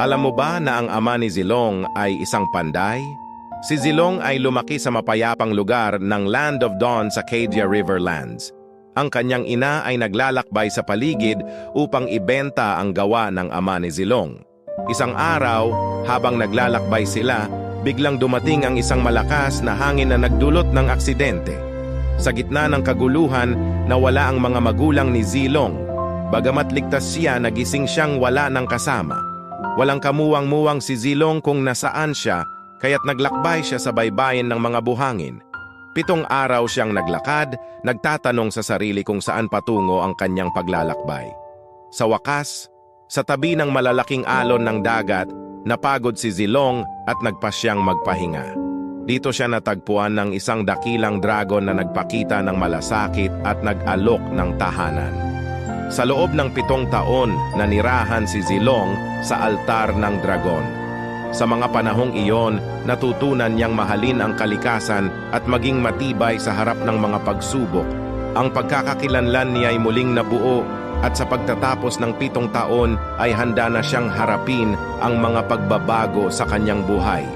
Alam mo ba na ang ama ni Zilong ay isang panday? Si Zilong ay lumaki sa mapayapang lugar ng Land of Dawn sa Cadia Riverlands. Ang kanyang ina ay naglalakbay sa paligid upang ibenta ang gawa ng ama ni Zilong. Isang araw, habang naglalakbay sila, biglang dumating ang isang malakas na hangin na nagdulot ng aksidente. Sa gitna ng kaguluhan, nawala ang mga magulang ni Zilong. Bagamat ligtas siya, nagising siyang wala ng kasama. Walang kamuwang-muwang si Zilong kung nasaan siya, kaya't naglakbay siya sa baybayin ng mga buhangin. 7 araw siyang naglakad, nagtatanong sa sarili kung saan patungo ang kanyang paglalakbay. Sa wakas, sa tabi ng malalaking alon ng dagat, napagod si Zilong at nagpasyang magpahinga. Dito siya natagpuan ng isang dakilang dragon na nagpakita ng malasakit at nag-alok ng tahanan. Sa loob ng 7 taon, nanirahan si Zilong sa altar ng dragon. Sa mga panahong iyon, natutunan niyang mahalin ang kalikasan at maging matibay sa harap ng mga pagsubok. Ang pagkakakilanlan niya ay muling nabuo at sa pagtatapos ng 7 taon ay handa na siyang harapin ang mga pagbabago sa kanyang buhay.